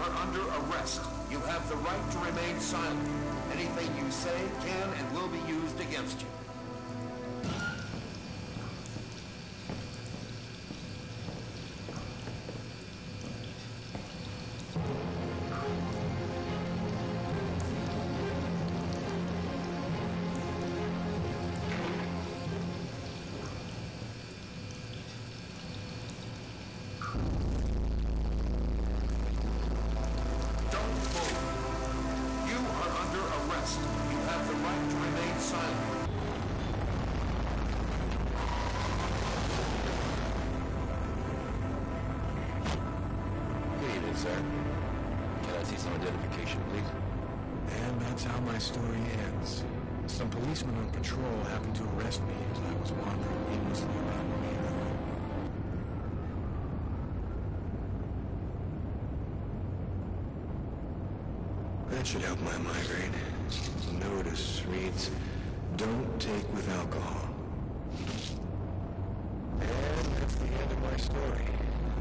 are under arrest. You have the right to remain silent. Anything you say can and will be used against you. My story ends. Some policemen on patrol happened to arrest me as I was wandering aimlessly around the neighborhood. That should help my migraine. The notice reads, "Don't take with alcohol." And that's the end of my story.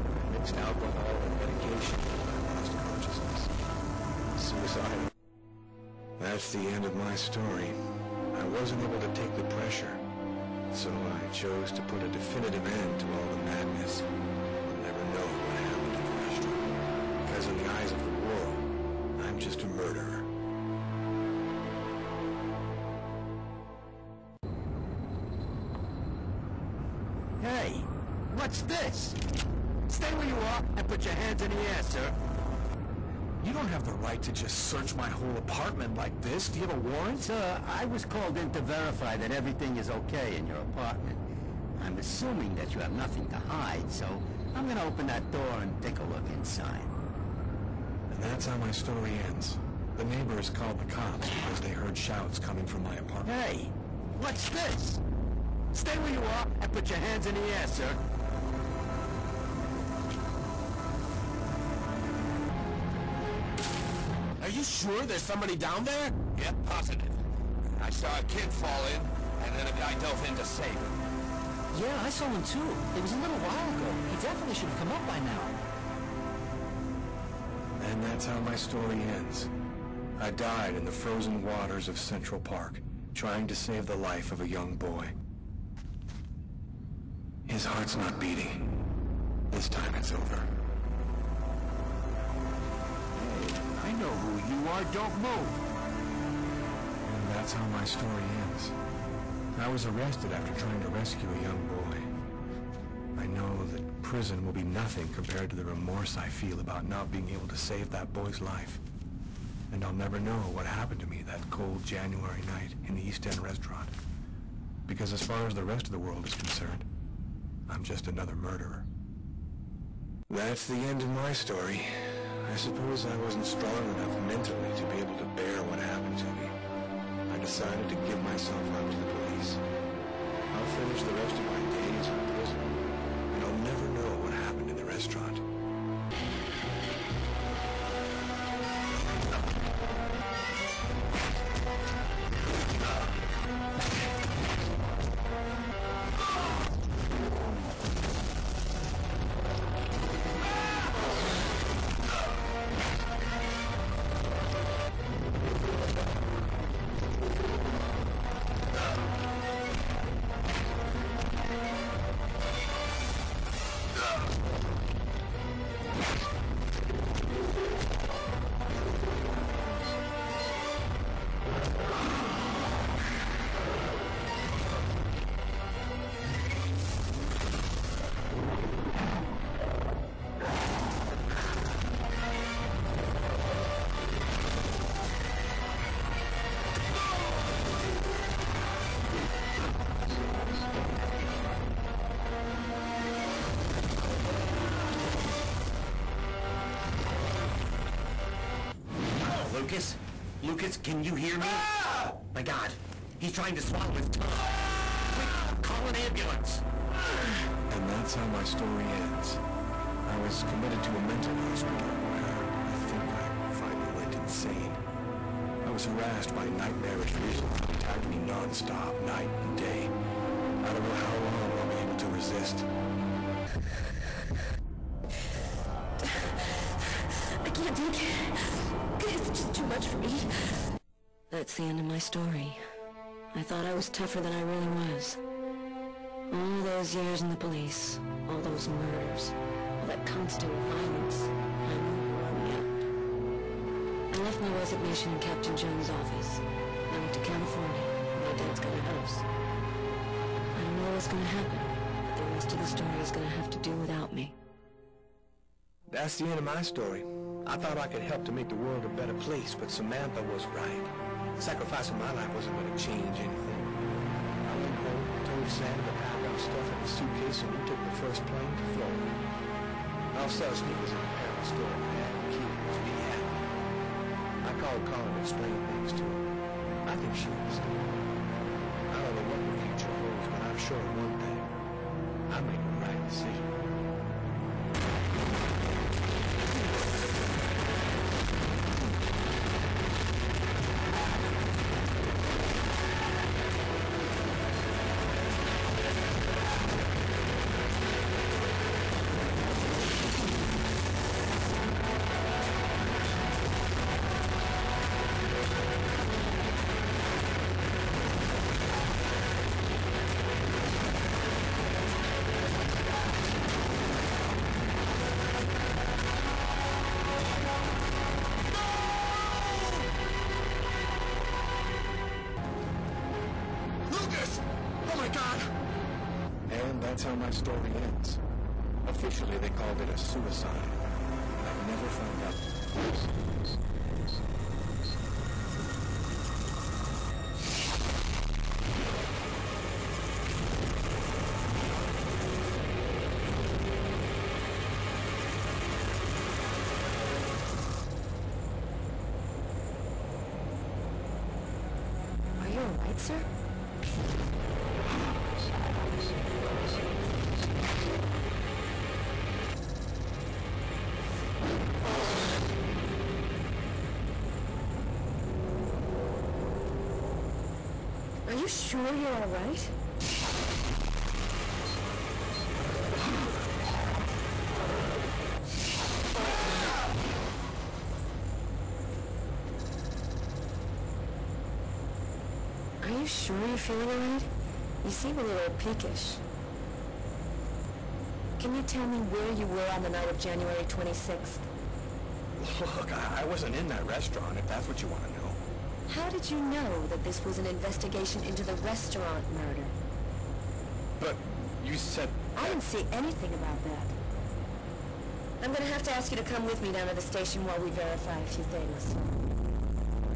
I mixed alcohol and medication and I lost consciousness. Suicide. That's the end of my story. I wasn't able to take the pressure, so I chose to put a definitive end to all the madness. I'll never know what happened at the restaurant, because in the eyes of the world, I'm just a murderer. Hey, what's this? Stay where you are and put your hands in the air, sir. You don't have the right to just search my whole apartment like this. Do you have a warrant? Sir, I was called in to verify that everything is okay in your apartment. I'm assuming that you have nothing to hide, so I'm gonna open that door and take a look inside. And that's how my story ends. The neighbors called the cops because they heard shouts coming from my apartment. Hey, what's this? Stay where you are and put your hands in the air, sir. Are you sure there's somebody down there? Yep, positive. I saw a kid fall in, and then a guy dove in to save him. Yeah, I saw one too. It was a little while ago. He definitely should have come up by now. And that's how my story ends. I died in the frozen waters of Central Park, trying to save the life of a young boy. His heart's not beating. This time it's over. I know who you are. Don't move. And that's how my story ends. I was arrested after trying to rescue a young boy. I know that prison will be nothing compared to the remorse I feel about not being able to save that boy's life. And I'll never know what happened to me that cold January night in the East End restaurant. Because as far as the rest of the world is concerned, I'm just another murderer. That's the end of my story. I suppose I wasn't strong enough mentally to be able to bear what happened to me. I decided to give myself up to the police. I'll finish the rest of my days in prison, and I'll never know what happened in the restaurant. Lucas, can you hear me? Ah! My God, he's trying to swallow his tongue. Quick, call an ambulance. And that's how my story ends. I was committed to a mental hospital where I think I finally went insane. I was harassed by nightmarish visions that attacked me non-stop, night and day. I don't know how long I'll be able to resist. I can't Dick. It's just too much for me. That's the end of my story. I thought I was tougher than I really was. All those years in the police, all those murders, all that constant violence, finally wore me out. I left my resignation in Captain Jones' office. I went to California. My dad's got a house. I don't know what's gonna happen, but the rest of the story is gonna have to do without me. That's the end of my story. I thought I could help to make the world a better place, but Samantha was right. Sacrificing my life wasn't going to change anything. I went home, told Sam to pack our stuff in the suitcase, and we took the first plane to Florida. I'll sell sneakers in the apparel store, and the kids be happy. I called Colin to explain things to her. I think she understands. I don't know what the future holds, but I'm sure of one thing. I made the right decision. That's how my story ends. Officially, they called it a suicide. I never found out. Are you all right, sir? Are you sure you're all right? Are you sure you're feeling all right? You seem a little peakish. Can you tell me where you were on the night of January 26th? Look, I wasn't in that restaurant, if that's what you want to know. How did you know that this was an investigation into the restaurant murder? But you said... I didn't see anything about that. I'm gonna have to ask you to come with me down to the station while we verify a few things.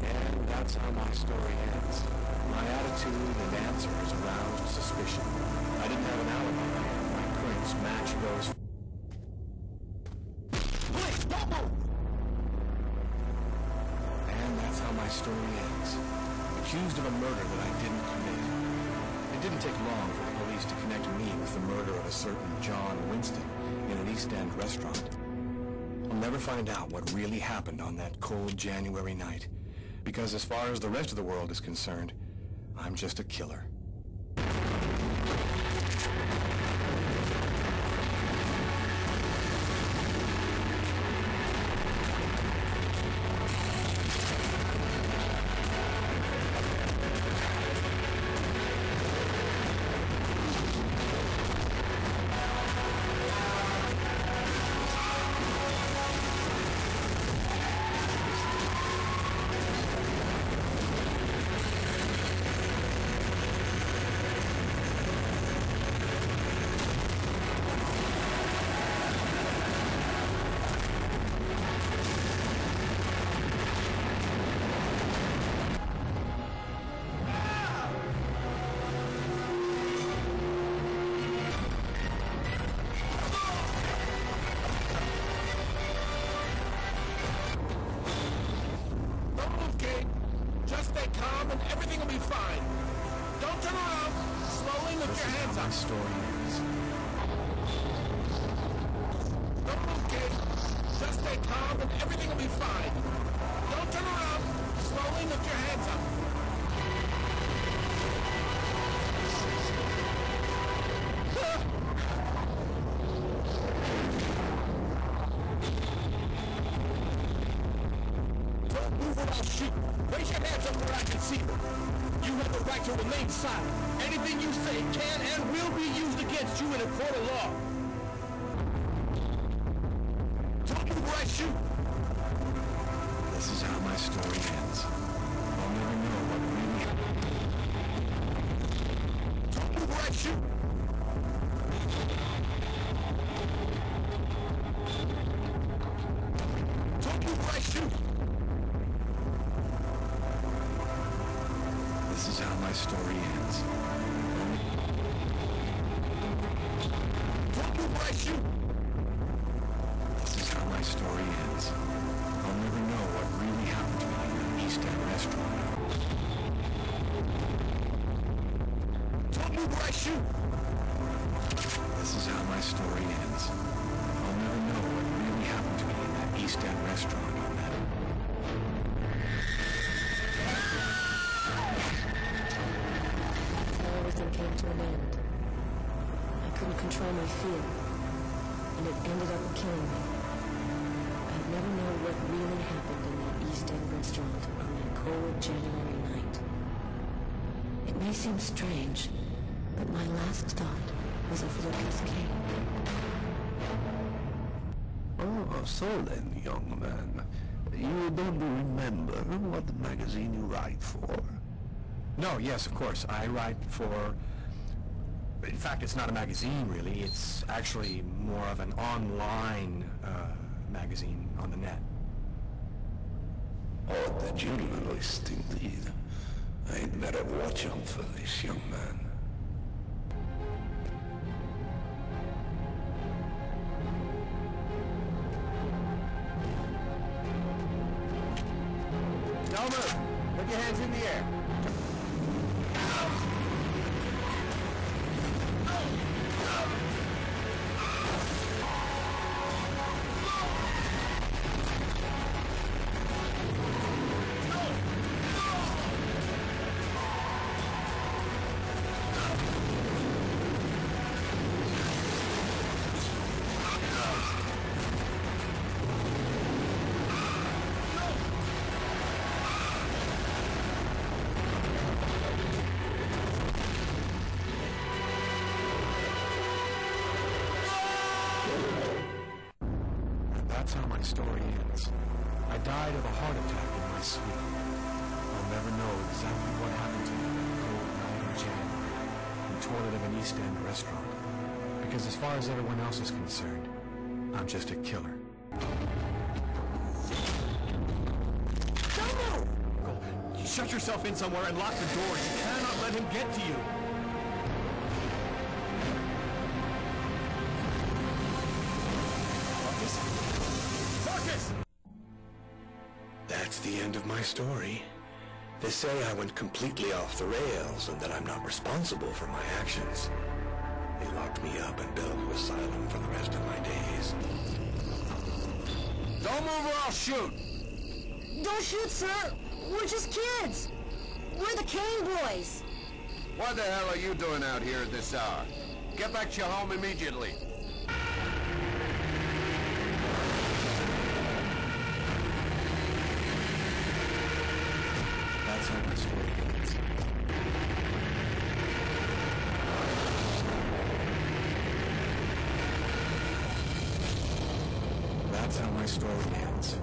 And that's how my story ends. My attitude and answers aroused suspicion. I didn't have an alibi. My prints matched those... Please, don't move! And that's how my story ends. Accused of a murder that I didn't commit. It didn't take long for the police to connect me with the murder of a certain John Winston in an East End restaurant. I'll never find out what really happened on that cold January night, because as far as the rest of the world is concerned, I'm just a killer. My story ends. Don't move, kid. Just stay calm and everything will be fine. Don't turn around. Slowly lift your hands up. I'll shoot. Raise your hands up where I can see them. You have the right to remain silent. Anything you say can and will be used against you in a court of law. Don't move or I shoot. This is how my story ends. I'll never know what really happened. Don't move or I shoot. Don't move or I shoot. This is how my story ends. Don't move or I shoot. This is how my story ends. I'll never know what really happened to me in that East End restaurant. Don't move or I shoot. This is how my story ends. I'll never know what really happened to me in that East End restaurant on that. That's how everything came to an end. I couldn't control my fear, and it ended up killing me. I'd never know what really happened in that East End restaurant on that cold January night. It may seem strange, but my last thought was of Lucas Kane. Oh, so then, young man, you don't remember what magazine you write for? No, yes, of course. I write for... In fact, it's not a magazine, really. It's actually more of an online magazine on the net. Oh, the journalist, indeed. I'd better watch out for this young man. Don't move. Put your hands in the air. That's how my story ends. I died of a heart attack in my sleep. I'll never know exactly what happened to me on that cold night in January in the toilet of an East End restaurant. Because as far as everyone else is concerned, I'm just a killer. Don't move! You shut yourself in somewhere and lock the doors. You cannot let him get to you. Marcus! That's the end of my story. They say I went completely off the rails and that I'm not responsible for my actions. They locked me up in Bellevue Asylum for the rest of my days. Don't move or I'll shoot. Don't shoot, sir! We're just kids! We're the Kane boys! What the hell are you doing out here at this hour? Get back to your home immediately. That's how my story ends. That's how my story ends.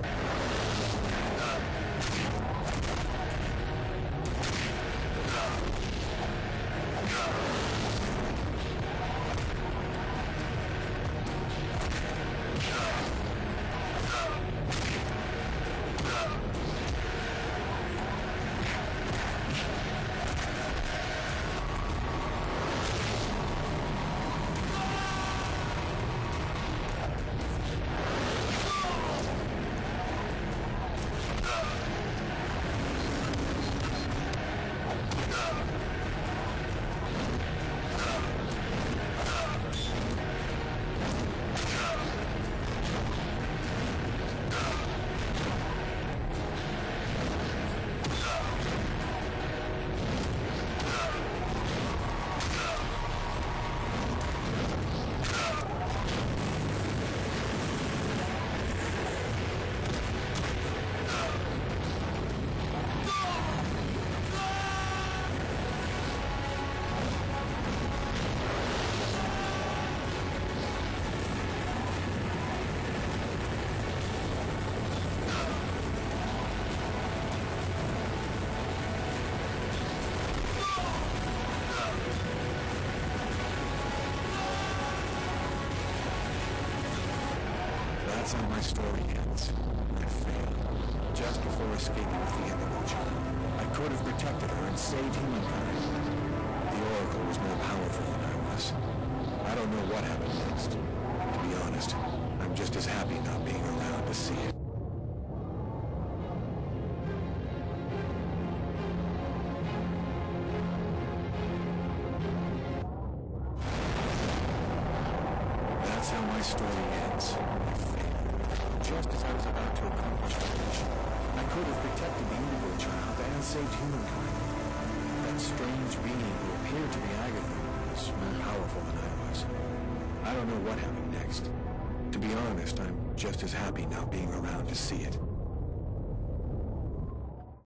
That's how my story ends. I failed. Just before escaping with the Indigo child, I could have protected her and saved humankind. The Oracle was more powerful than I was. I don't know what happened next. To be honest, I'm just as happy not being around to see it. That's how my story ends. I failed. Just as I was about to accomplish my mission, I could have protected the Indigo child and saved humankind. That strange being who appeared to be Agatha was more powerful than I was. I don't know what happened next. To be honest, I'm just as happy not being around to see it.